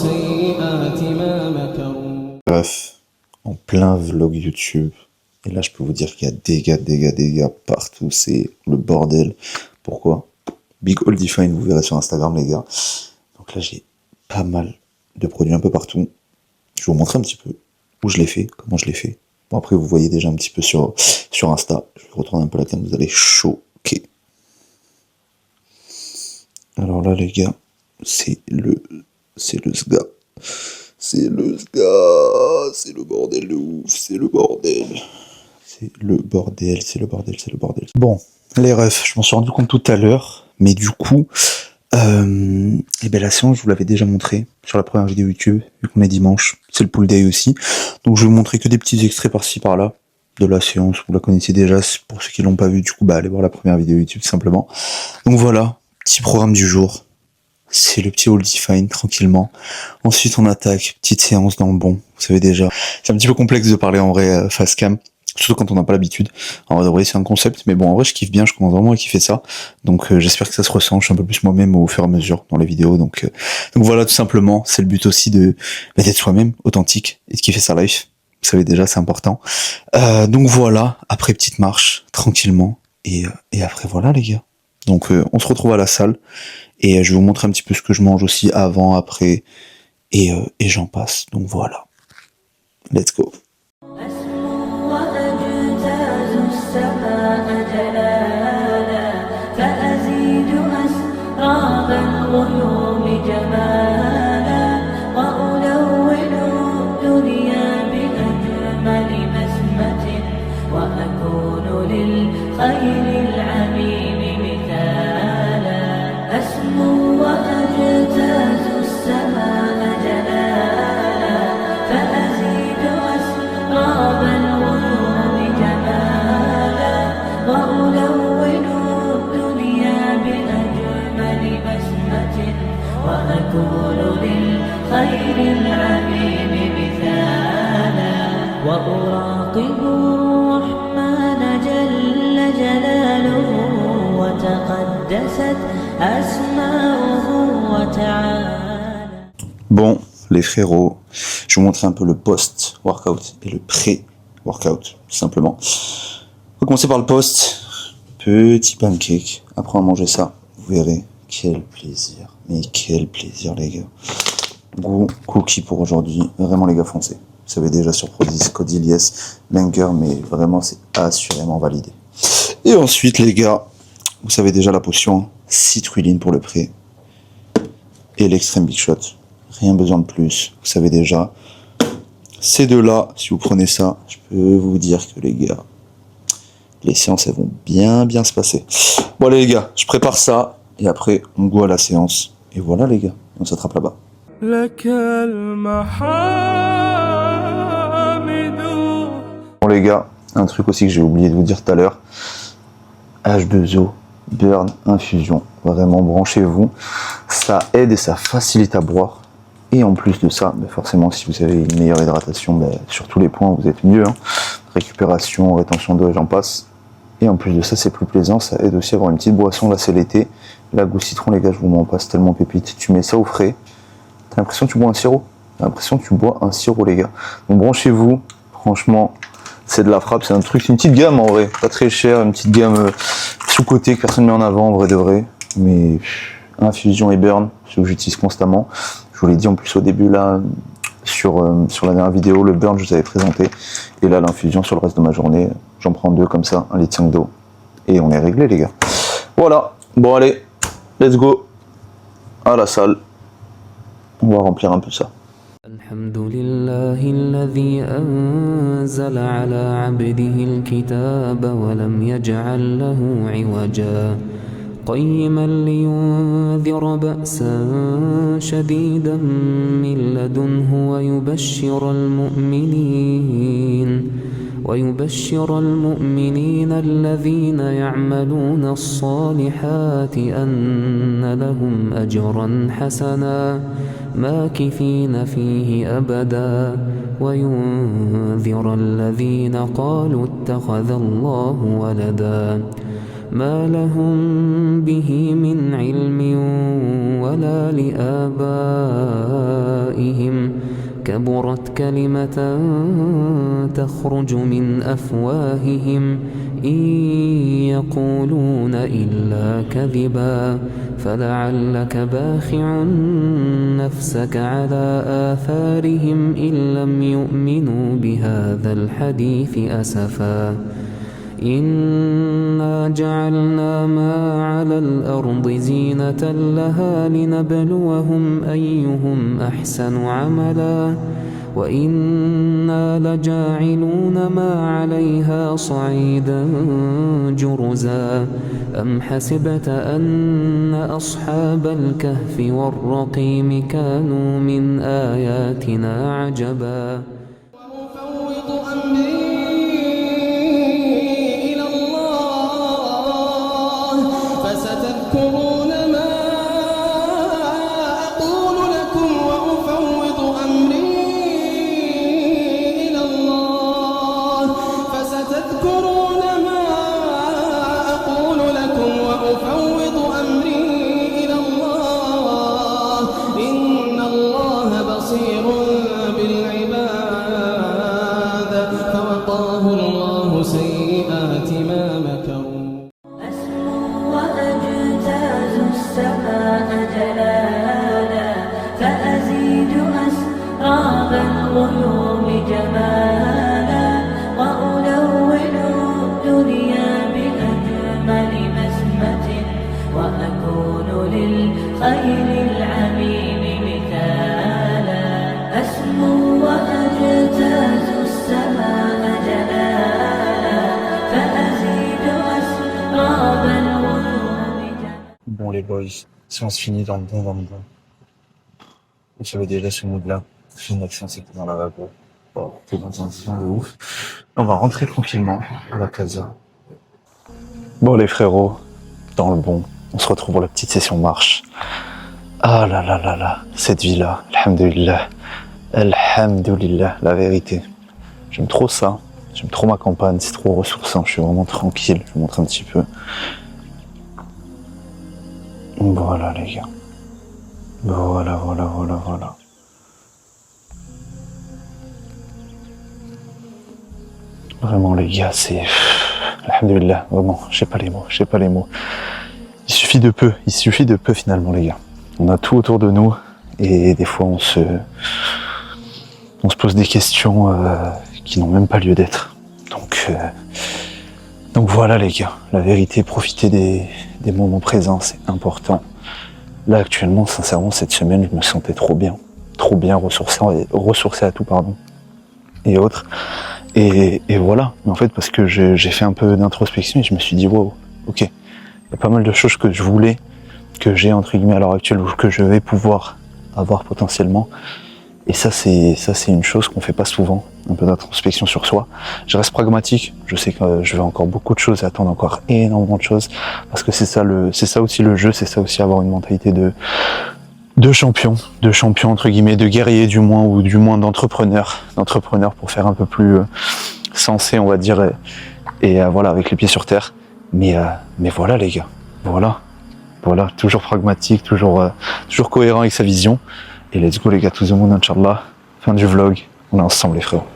سيئات ما مكروا. Bref, en plein vlog YouTube. Et là, je peux vous dire qu'il y a des gars partout. C'est le bordel. Pourquoi? Big Old Define, vous verrez sur Instagram, les gars. Donc là, j'ai pas mal de produits un peu partout. Je vais vous montrer un petit peu où je l'ai fait, comment je l'ai fait. Bon, après, vous voyez déjà un petit peu sur Insta. Je vais retourner un peu la cam, vous allez choquer. Alors là, les gars, c'est le SGA. C'est le SGA. C'est le bordel de ouf. C'est le bordel. C'est le bordel. C'est le bordel. C'est le bordel. Bon, les refs, je m'en suis rendu compte tout à l'heure. Mais du coup, et ben la séance, je vous l'avais déjà montré sur la première vidéo YouTube, vu qu'on est dimanche, c'est le pool day aussi. Donc je vais vous montrer que des petits extraits par-ci par-là de la séance, vous la connaissez déjà, pour ceux qui l'ont pas vu, du coup, bah allez voir la première vidéo YouTube simplement. Donc voilà, petit programme du jour, c'est le petit Old Define, tranquillement. Ensuite on attaque, petite séance dans le bon, vous savez déjà. C'est un petit peu complexe de parler en vrai face cam. Surtout quand on n'a pas l'habitude. En vrai, c'est un concept, mais bon, en vrai, je kiffe bien, je commence vraiment à kiffer ça. Donc, j'espère que ça se ressent. Je suis un peu plus moi-même au fur et à mesure dans les vidéos. Donc voilà, tout simplement, c'est le but aussi d'être soi-même, authentique, et de kiffer sa life. Vous savez déjà, c'est important. Donc voilà, après petite marche, tranquillement, et après voilà, les gars. Donc, on se retrouve à la salle, et je vais vous montrer un petit peu ce que je mange aussi avant, après, et j'en passe. Donc voilà, let's go. الغيوم جمالا وألون الدنيا بأجمل بسمة وأكون للخير العميم مثالا أسمو وأجتاز السماء جلالا فأزيد أسراب الغيوم جمالا وألون الدنيا بأجمل بسمة وأكون للخير العميم مثالا وأراقب الرحمن جل جلاله وتقدست أسماؤه وتعالى. Bon, les frérots, je vais vous montrer un peu le post-workout et le pré-workout, tout simplement. On va commencer par le post. Petit pancake. Après, on va manger ça. Vous verrez. Quel plaisir. Mais quel plaisir, les gars. Goût cookie pour aujourd'hui. Vraiment, les gars, foncez. Vous savez déjà sur Prodis, code Iliès, Banger, mais vraiment, c'est assurément validé. Et ensuite, les gars, vous savez déjà la potion citruline pour le pré. Et l'extrême big shot. Rien besoin de plus. Vous savez déjà. Ces deux-là, si vous prenez ça, je peux vous dire que, les gars, les séances, elles vont bien se passer. Bon, allez, les gars, je prépare ça. Et après, on goûte à la séance. Et voilà, les gars, on s'attrape là-bas. Bon, les gars, un truc aussi que j'ai oublié de vous dire tout à l'heure. H2O, burn, infusion. Vraiment, branchez-vous. Ça aide et ça facilite à boire. Et en plus de ça, bah forcément, si vous avez une meilleure hydratation, bah, sur tous les points, vous êtes mieux. Hein. Récupération, rétention d'eau, j'en passe. Et en plus de ça, c'est plus plaisant. Ça aide aussi à avoir une petite boisson. Là, c'est l'été. Là, goût citron, les gars, je vous m'en passe tellement pépite. Tu mets ça au frais. T'as l'impression que tu bois un sirop. T'as l'impression que tu bois un sirop, les gars. Donc, branchez-vous. Franchement, c'est de la frappe. C'est un truc, c'est une petite gamme en vrai. Pas très cher. Une petite gamme sous-côté que personne ne met en avant, en vrai de vrai. Mais infusion et burn, ce que j'utilise constamment. Je vous l'ai dit en plus au début, là, sur la dernière vidéo, le burn, je vous avais présenté. Et là, l'infusion sur le reste de ma journée. J'en prends 2 comme ça, 1,5 litre d'eau. Et on est réglé, les gars. Voilà. Bon, allez. Let's go. À la salle. On va remplir un peu ça. الحمد لله الذي أنزل على عبده الكتاب ولم يجعل له عوجا قيما لينذر بأسا شديدا من لدنه ويبشر المؤمنين الذين يعملون الصالحات أن لهم أجرا حسنا ماكثين فيه أبدا وينذر الذين قالوا اتخذ الله ولدا ما لهم به من علم ولا لآبائهم كبرت كلمة تخرج من أفواههم إن يقولون إلا كذبا فلعلك باخع نفسك على آثارهم إن لم يؤمنوا بهذا الحديث أسفا إنا جعلنا ما على الأرض زينة لها لنبلوهم أيهم أحسن عملا وإنا لجاعلون ما عليها صعيدا جرزا أم حسبت أن أصحاب الكهف والرقيم كانوا من آياتنا عجبا فستذكرون ما أقول لكم وأفوض أمري إلى الله فستذكرون ما أقول لكم وأفوض أمري إلى الله إن الله بصير بالعباد فوقاه الله سيئات ما مكروا السماء جلالا فأزيد أسراب الغيوم جمالا وألون الدنيا بأجمل بسمة وأكون للخير العميم مثالا أسمو وأجتاز السماء جلالا فأزيد أسراب الغيوم. Bon les boys, séance finie dans le bon. Vous savez déjà ce mood-là. J'ai une action, c'est dans la vapeur. Bon, t'es dans un sillon de ouf. On va rentrer tranquillement à la casa. Bon les frérots, dans le bon, on se retrouve pour la petite session marche. Ah là là là là, cette vie-là, alhamdoulilah, la vérité. J'aime trop ça, j'aime trop ma campagne, c'est trop ressourçant, je suis vraiment tranquille, je vous montre un petit peu. Voilà les gars. Voilà. Vraiment les gars, c'est... Alhamdoulilah, vraiment, j'ai pas les mots. Il suffit de peu finalement les gars. On a tout autour de nous et des fois on se pose des questions qui n'ont même pas lieu d'être. Donc voilà les gars, la vérité, profitez des moments présents, c'est important. Là actuellement, sincèrement, cette semaine, je me sentais trop bien ressourcé à tout, et autres. Et voilà, mais en fait, parce que j'ai fait un peu d'introspection et je me suis dit, wow, ok, il y a pas mal de choses que je voulais, que j'ai entre guillemets à l'heure actuelle, ou que je vais pouvoir avoir potentiellement. Et ça c'est une chose qu'on fait pas souvent, un peu d'introspection sur soi. Je reste pragmatique, je sais que je vais encore beaucoup de choses, attendre encore énormément de choses, parce que c'est ça aussi le jeu, c'est ça aussi avoir une mentalité de champion entre guillemets, de guerrier du moins, ou du moins d'entrepreneur pour faire un peu plus sensé on va dire, et voilà, avec les pieds sur terre. Mais voilà les gars, voilà, toujours pragmatique, toujours cohérent avec sa vision. Et let's go les gars, tout le monde, Inch'Allah. Fin du vlog, on est ensemble les frérots.